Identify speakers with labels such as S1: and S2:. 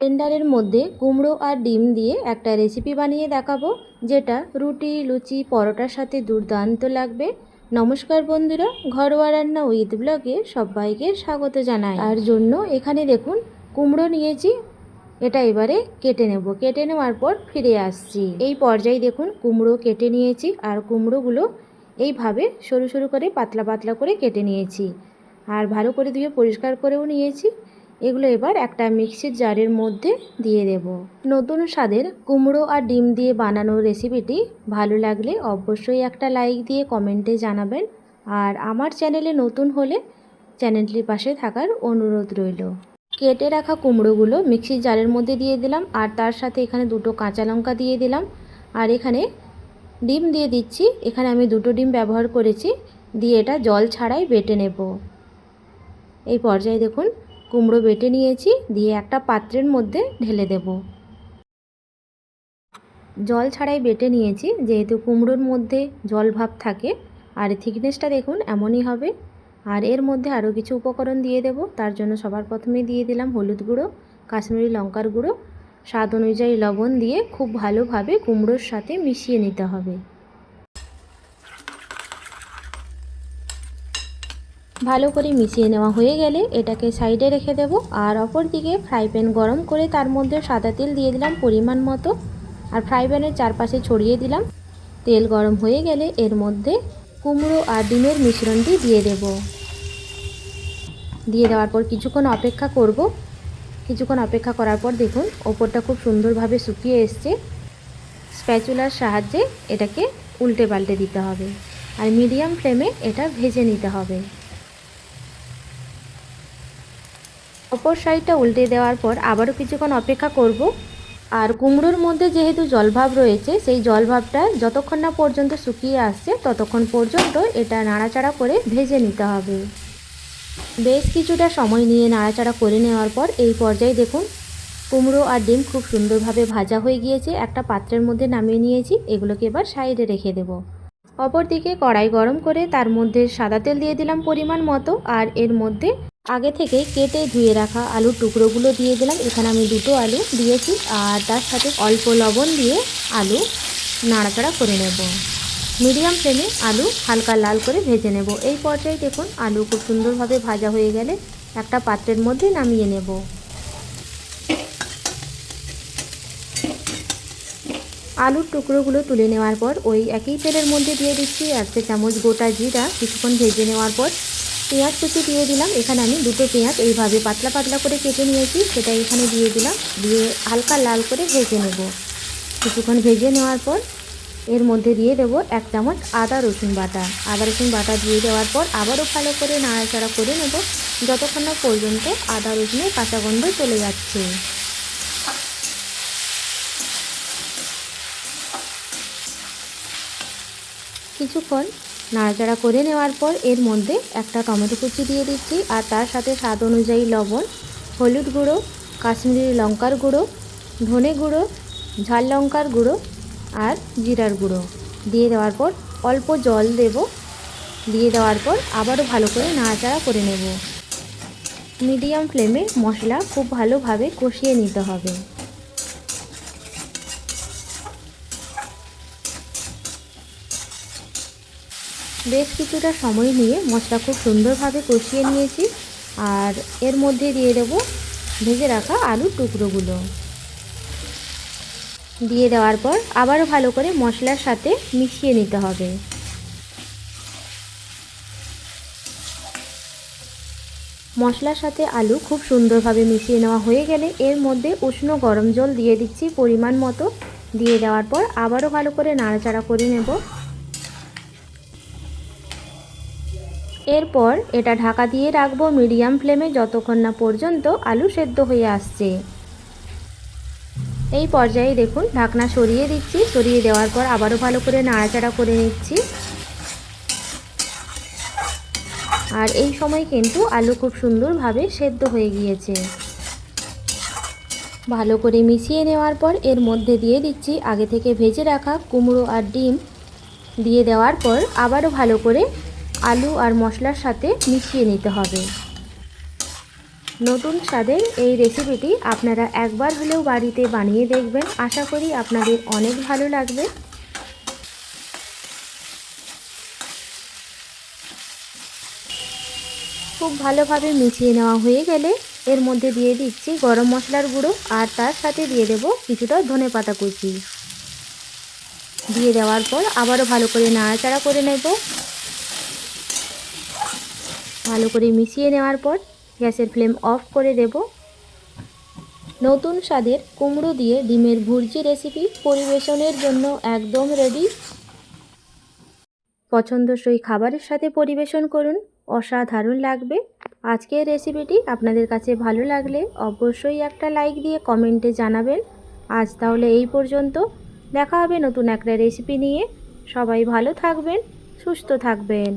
S1: ব্লেন্ডারের মধ্যে কুমড়ো আর ডিম দিয়ে একটা রেসিপি বানিয়ে দেখাবো, যেটা রুটি, লুচি, পরোটার সাথে দুর্দান্ত লাগবে। নমস্কার বন্ধুরা, ঘরোয়া রান্না উইথ ব্লগে সবাইকে স্বাগত জানাই। তার জন্য এখানে দেখুন কুমড়ো নিয়েছি, এটা এবারে কেটে নেব। কেটে নেওয়ার পর ফিরে আসছি। এই পর্যায়ে দেখুন কুমড়ো কেটে নিয়েছি, আর কুমড়োগুলো এইভাবে সরু সরু করে পাতলা পাতলা করে কেটে নিয়েছি, আর ভালো করে ধুয়ে পরিষ্কার করেও নিয়েছি। এগুলো এবার একটা মিক্সির জারের মধ্যে দিয়ে দেব। নতুন স্বাদের কুমড়ো আর ডিম দিয়ে বানানো রেসিপিটি ভালো লাগলে অবশ্যই একটা লাইক দিয়ে কমেন্টে জানাবেন, আর আমার চ্যানেলে নতুন হলে চ্যানেলটির পাশে থাকার অনুরোধ রইল। কেটে রাখা কুমড়োগুলো মিক্সির জারের মধ্যে দিয়ে দিলাম, আর তার সাথে এখানে দুটো কাঁচা লঙ্কা দিয়ে দিলাম, আর এখানে ডিম দিয়ে দিচ্ছি। এখানে আমি দুটো ডিম ব্যবহার করেছি, দিয়ে এটা জল ছাড়াই বেটে নেব। এই পর্যায়ে দেখুন কুমড়ো বেটে নিয়েছি, দিয়ে একটা পাত্রের মধ্যে ঢেলে দেব। জল ছাড়াই বেটে নিয়েছি, যেহেতু কুমড়োর মধ্যে জল ভাব থাকে, আর থিকনেসটা দেখুন এমনই হবে। আর এর মধ্যে আরও কিছু উপকরণ দিয়ে দেব। তার জন্য সবার প্রথমে দিয়ে দিলাম হলুদ গুঁড়ো, কাশ্মীরি লঙ্কার গুঁড়ো, স্বাদ অনুযায়ী লবণ দিয়ে খুব ভালোভাবে কুমড়োর সাথে মিশিয়ে নিতে হবে। ভালো করে মিশিয়ে নেওয়া হয়ে গেলে এটাকে সাইডে রেখে দেব। আর অপর দিকে ফ্রাই প্যান গরম করে তার মধ্যে সাদা তেল দিয়ে দিলাম পরিমাণ মতো, আর ফ্রাই প্যানের চারপাশে ছড়িয়ে দিলাম। তেল গরম হয়ে গেলে এর মধ্যে কুমড়ো আর ডিমের মিশ্রণটি দিয়ে দেব। দিয়ে দেওয়ার পর কিছুক্ষণ অপেক্ষা করব। কিছুক্ষণ অপেক্ষা করার পর দেখুন ওপরটা খুব সুন্দরভাবে শুকিয়ে এসছে। স্প্যাচুলার সাহায্যে এটাকে উল্টে পাল্টে দিতে হবে, আর মিডিয়াম ফ্লেমে এটা ভেজে নিতে হবে। অপর সাইডটা উল্টে দেওয়ার পর আবারও কিছুক্ষণ অপেক্ষা করব। আর কুমড়োর মধ্যে যেহেতু জলভাব রয়েছে, সেই জলভাবটা যতক্ষণ না পর্যন্ত শুকিয়ে আসছে ততক্ষণ পর্যন্ত এটা নাড়াচাড়া করে ভেজে নিতে হবে। বেশ কিছুটা সময় নিয়ে নাড়াচাড়া করে নেওয়ার পর এই পর্যায়ে দেখুন কুমড়ো আর ডিম খুব সুন্দরভাবে ভাজা হয়ে গিয়েছে। একটা পাত্রের মধ্যে নামিয়ে নিয়েছি, এগুলোকে এবার সাইডে রেখে দেব। অপরদিকে কড়াই গরম করে তার মধ্যে সাদা তেল দিয়ে দিলাম পরিমাণ মতো, আর এর মধ্যে আগে থেকে কেটে ধুয়ে রাখা আলুর টুকরোগুলো দিয়ে দিলাম। এখানে আমি দুটো আলু দিয়েছি, আর তার সাথে অল্প লবণ দিয়ে আলু নাড়াচাড়া করে নেব। মিডিয়াম ফ্লেমে আলু হালকা লাল করে ভেজে নেব। এই পর্যায়ে দেখুন আলু খুব সুন্দরভাবে ভাজা হয়ে গেলে একটা পাত্রের মধ্যে নামিয়ে নেব। আলুর টুকরোগুলো তুলে নেওয়ার পর ওই একই তেলের মধ্যে দিয়ে দিচ্ছি 1 চামচ গোটা জিরা। কিছুক্ষণ ভেজে নেওয়ার পর পেঁয়াজ কুচি দিয়ে দিলাম। এখানে আমি দুটো পেঁয়াজ এইভাবে পাতলা পাতলা করে কেটে নিয়েছি, সেটা এখানে দিয়ে দিলাম। দিয়ে হালকা লাল করে ভেজে নেব। কিছুক্ষণ ভেজে নেওয়ার পর এর মধ্যে দিয়ে দেব 1 চামচ আদা রসুন বাটা। আদা রসুন বাটা দিয়ে দেওয়ার পর আবারও ভালো করে নাড়াচাড়া করে নেব, যতক্ষণ না পর্যন্ত আদা রসুনের কাঁচা গন্ধ চলে যাচ্ছে। কিছুক্ষণ নাড়াচাড়া করে নেওয়ার পর এর মধ্যে একটা টমেটো কুচি দিয়ে দিচ্ছি, আর তার সাথে স্বাদ অনুযায়ী লবণ, হলুদ গুঁড়ো, কাশ্মীরি লঙ্কার গুঁড়ো, ধনে গুঁড়ো, ঝাল লঙ্কার গুঁড়ো, আর জিরার গুঁড়ো দিয়ে দেওয়ার পর অল্প জল দেব। দিয়ে দেওয়ার পর আবারও ভালো করে নাড়াচাড়া করে নেব। মিডিয়াম ফ্লেমে মশলা খুব ভালোভাবে কষিয়ে নিতে হবে। বেশ কিছুটা সময় নিয়ে মশলা খুব সুন্দরভাবে কষিয়ে নিয়েছি, আর এর মধ্যে দিয়ে দেব ভেজে রাখা আলুর টুকরোগুলো। দিয়ে দেওয়ার পর আবারও ভালো করে মশলার সাথে মিশিয়ে নিতে হবে। মশলার সাথে আলু খুব সুন্দরভাবে মিশিয়ে নেওয়া হয়ে গেলে এর মধ্যে উষ্ণ গরম জল দিয়ে দিচ্ছি পরিমাণ মতো। দিয়ে দেওয়ার পর আবারও ভালো করে নাড়াচাড়া করে নেব। এরপর এটা ঢাকা দিয়ে রাখবো মিডিয়াম ফ্লেমে যতক্ষণ না পর্যন্ত আলু সেদ্ধ হয়ে আসছে। এই পর্যায়ে দেখুন ঢাকনা সরিয়ে দিচ্ছি। সরিয়ে দেওয়ার পর আবারও ভালো করে নাড়াচাড়া করে নিচ্ছি। আর এই সময় কিন্তু আলু খুব সুন্দরভাবে সেদ্ধ হয়ে গিয়েছে। ভালো করে মিশিয়ে নেওয়ার পর এর মধ্যে দিয়ে দিচ্ছি আগে থেকে ভেজে রাখা কুমড়ো আর ডিম। দিয়ে দেওয়ার পর আবারও ভালো করে আলু আর মশলার সাথে মিশিয়ে নিতে হবে। নতুন স্বাদের এই রেসিপিটি আপনারা একবার হলেও বাড়িতে বানিয়ে দেখবেন। আশা করি আপনাদের অনেক ভালো লাগবে। খুব ভালোভাবে মিশিয়ে নেওয়া হয়ে গেলে এর মধ্যে দিয়ে দিচ্ছি গরম মশলার গুঁড়ো, আর তার সাথে দিয়ে দেব কিছুটা ধনেপাতা কুচি। দিয়ে দেওয়ার পর আবারও ভালো করে নাড়াচাড়া করে নেব। ভালো করে মিশিয়ে নেওয়ার পর গ্যাসের ফ্লেম অফ করে দেব। নতুন স্বাদের কুমড়ো দিয়ে ডিমের ভুর্জি রেসিপি পরিবেশনের জন্য একদম রেডি। পছন্দসই খাবারের সাথে পরিবেশন করুন, অসাধারণ লাগবে। আজকের রেসিপিটি আপনাদের কাছে ভালো লাগলে অবশ্যই একটা লাইক দিয়ে কমেন্টে জানাবেন। আজ তাহলে এই পর্যন্ত, দেখা হবে নতুন একটা রেসিপি নিয়ে। সবাই ভালো থাকবেন, সুস্থ থাকবেন।